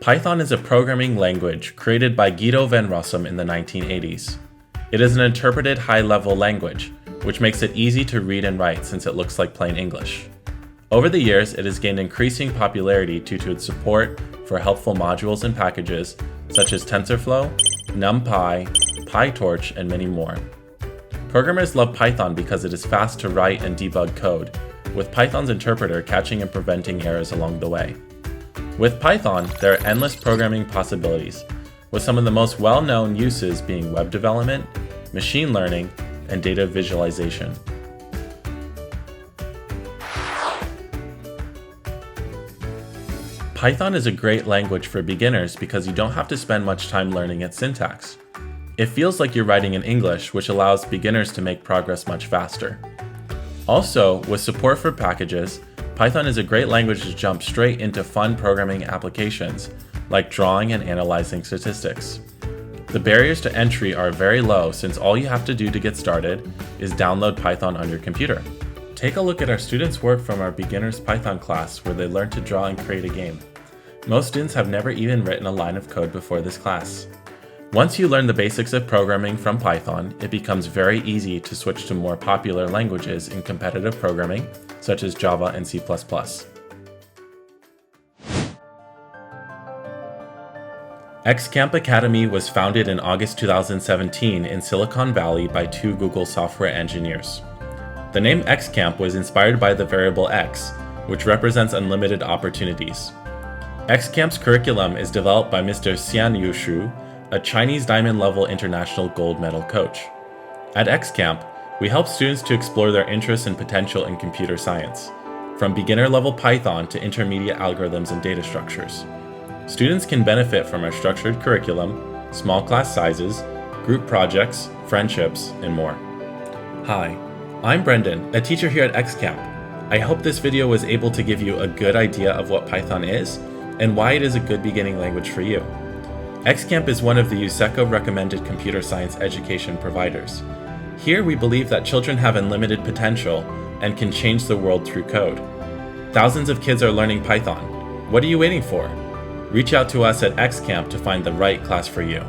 Python is a programming language created by Guido van Rossum in the 1980s. It is an interpreted high-level language, which makes it easy to read and write since it looks like plain English. Over the years, it has gained increasing popularity due to its support for helpful modules and packages such as TensorFlow, NumPy, PyTorch, and many more. Programmers love Python because it is fast to write and debug code, with Python's interpreter catching and preventing errors along the way. With Python, there are endless programming possibilities, with some of the most well-known uses being web development, machine learning, and data visualization. Python is a great language for beginners because you don't have to spend much time learning its syntax. It feels like you're writing in English, which allows beginners to make progress much faster. Also, with support for packages, Python is a great language to jump straight into fun programming applications, like drawing and analyzing statistics. The barriers to entry are very low since all you have to do to get started is download Python on your computer. Take a look at our students' work from our Beginners Python class where they learn to draw and create a game. Most students have never even written a line of code before this class. Once you learn the basics of programming from Python, it becomes very easy to switch to more popular languages in competitive programming, such as Java and C++. Xcamp Academy was founded in August 2017 in Silicon Valley by two Google software engineers. The name Xcamp was inspired by the variable X, which represents unlimited opportunities. Xcamp's curriculum is developed by Mr. Xian Yushu, a Chinese diamond-level international gold medal coach. At Xcamp, we help students to explore their interests and potential in computer science, from beginner-level Python to intermediate algorithms and data structures. Students can benefit from our structured curriculum, small class sizes, group projects, friendships, and more. Hi, I'm Brendan, a teacher here at Xcamp. I hope this video was able to give you a good idea of what Python is and why it is a good beginning language for you. Xcamp is one of the USACO recommended computer science education providers. Here we believe that children have unlimited potential and can change the world through code. Thousands of kids are learning Python. What are you waiting for? Reach out to us at Xcamp to find the right class for you.